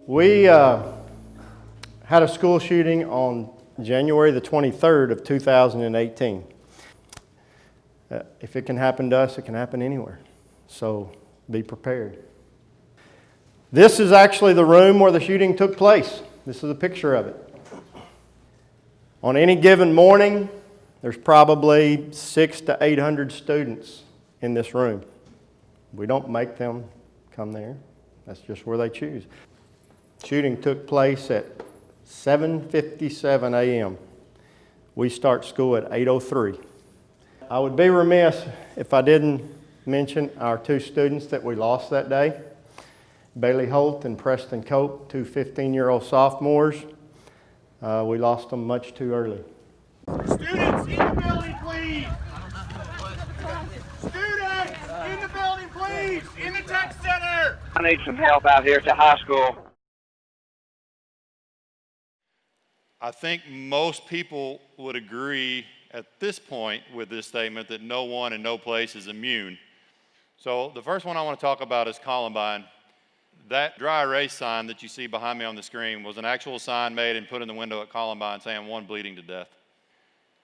We had a school shooting on January the 23rd of 2018. If it can happen to us, it can happen anywhere. So be prepared. This is actually the room where the shooting took place. This is a picture of it. On any given morning, there's probably 600 to 800 students in this room. We don't make them come there. That's just where they choose. Shooting took place at 7:57 a.m. We start school at 8:03. I would be remiss if I didn't mention our two students that we lost that day. Bailey Holt and Preston Cope, two 15-year-old sophomores. We lost them much too early. Students in the building, please! Students in the building, please! In the tech center! I need some help out here at the high school. I think most people would agree at this point with this statement that no one and no place is immune. So the first one I want to talk about is Columbine. That dry erase sign that you see behind me on the screen was an actual sign made and put in the window at Columbine saying one bleeding to death.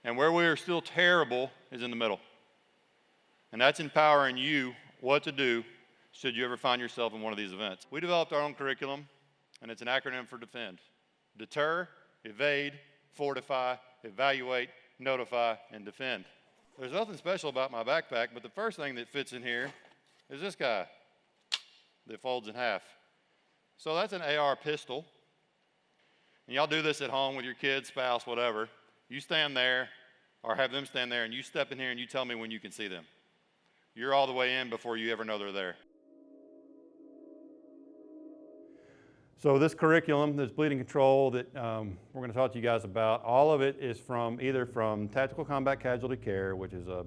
And where we are still terrible is in the middle. And that's empowering you what to do should you ever find yourself in one of these events. We developed our own curriculum, and it's an acronym for DEFEND. Deter, evade, fortify, evaluate, notify, and defend. There's nothing special about my backpack, but the first thing that fits in here is this guy that folds in half. So that's an AR pistol. And y'all do this at home with your kids, spouse, whatever. You stand there, or have them stand there, and you step in here and you tell me when you can see them. You're all the way in before you ever know they're there. So this curriculum, this bleeding control that we're going to talk to you guys about, all of it is either from Tactical Combat Casualty Care, which is a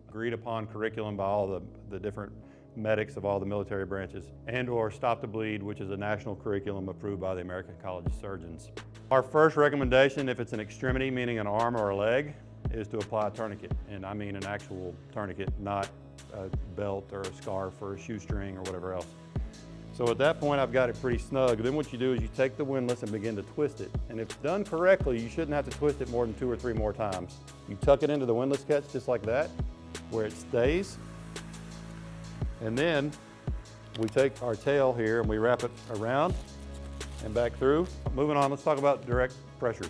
agreed upon curriculum by all the different medics of all the military branches, and or Stop the Bleed, which is a national curriculum approved by the American College of Surgeons. Our first recommendation, if it's an extremity, meaning an arm or a leg, is to apply a tourniquet. And I mean an actual tourniquet, not a belt or a scarf or a shoestring or whatever else. So at that point, I've got it pretty snug. Then what you do is you take the windlass and begin to twist it. And if done correctly, you shouldn't have to twist it more than 2 or 3 more times. You tuck it into the windlass catch just like that, where it stays. And then we take our tail here and we wrap it around and back through. Moving on, let's talk about direct pressure.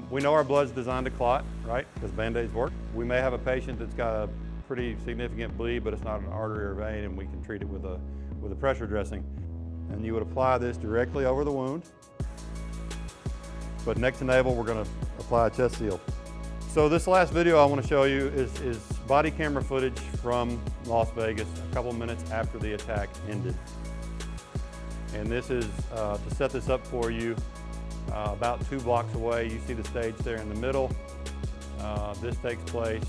We know our blood's designed to clot, right? Because Band-Aids work. We may have a patient that's got a pretty significant bleed, but it's not an artery or vein, and we can treat it with a pressure dressing. And you would apply this directly over the wound. But neck to navel, we're going to apply a chest seal. So this last video I want to show you is body camera footage from Las Vegas a couple minutes after the attack ended. And this is, to set this up for you, about 2 blocks away. You see the stage there in the middle. This takes place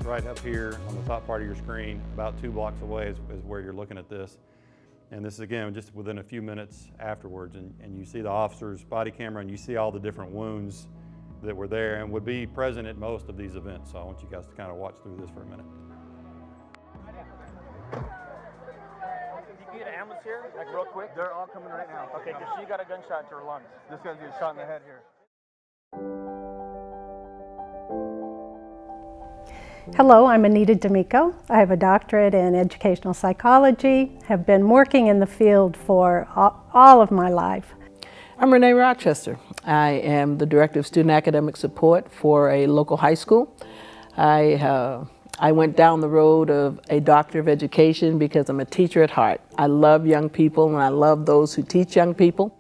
right up here on the top part of your screen. About 2 blocks away is where you're looking at this. And this is, again, just within a few minutes afterwards. And you see the officer's body camera and you see all the different wounds that were there and would be present at most of these events. So I want you guys to kind of watch through this for a minute. Did you get an ambulance here, like real quick? They're all coming right now. Okay, just so you got a gunshot to her lungs. This guy's getting shot in the head here. Hello, I'm Anita D'Amico. I have a doctorate in educational psychology, have been working in the field for all of my life. I'm Renee Rochester. I am the Director of Student Academic Support for a local high school. I went down the road of a Doctor of Education because I'm a teacher at heart. I love young people and I love those who teach young people.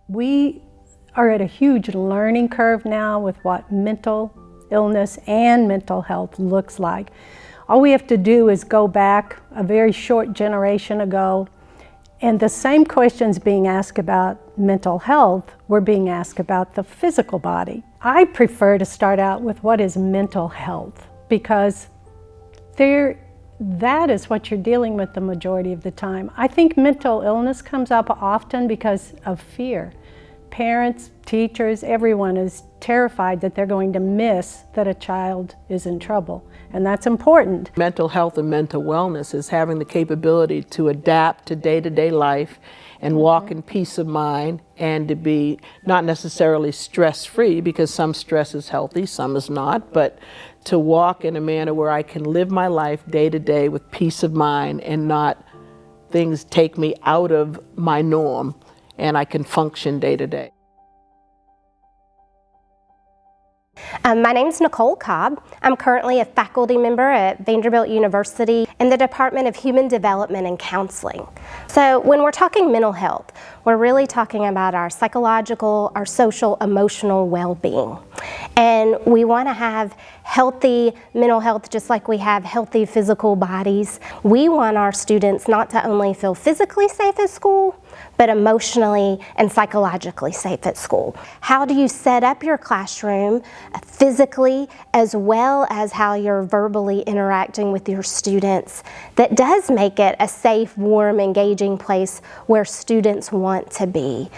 We are at a huge learning curve now with what mental illness and mental health looks like. All we have to do is go back a very short generation ago, and the same questions being asked about mental health were being asked about the physical body. I prefer to start out with what is mental health, because that is what you're dealing with the majority of the time. I think mental illness comes up often because of fear. parents, teachers, everyone is terrified that they're going to miss that a child is in trouble, and that's important. Mental health and mental wellness is having the capability to adapt to day-to-day life and walk in peace of mind, and to be not necessarily stress-free, because some stress is healthy, some is not, but to walk in a manner where I can live my life day to day with peace of mind and not things take me out of my norm, and I can function day to day. My name's Nicole Cobb. I'm currently a faculty member at Vanderbilt University in the Department of Human Development and Counseling. So when we're talking mental health, we're really talking about our psychological, our social, emotional well-being. And we want to have healthy mental health just like we have healthy physical bodies. We want our students not to only feel physically safe at school, but emotionally and psychologically safe at school. How do you set up your classroom physically as well as how you're verbally interacting with your students that does make it a safe, warm, engaging place where students want to be?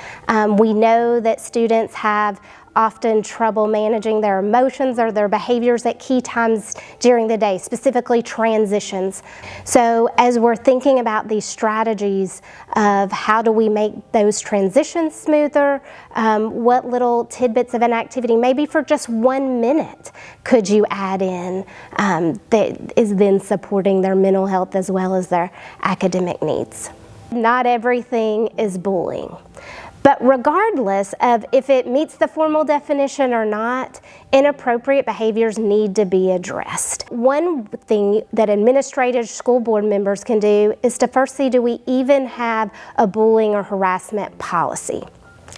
We know that students have often trouble managing their emotions or their behaviors at key times during the day, specifically transitions. So as we're thinking about these strategies of how do we make those transitions smoother, what little tidbits of an activity, maybe for just 1 minute, could you add in that is then supporting their mental health as well as their academic needs? Not everything is bullying. But regardless of if it meets the formal definition or not, inappropriate behaviors need to be addressed. One thing that administrators, school board members can do is to first see, do we even have a bullying or harassment policy?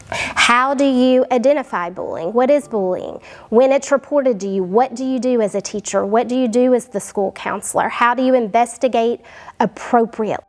How do you identify bullying? What is bullying? When it's reported to you, what do you do as a teacher? What do you do as the school counselor? How do you investigate appropriately?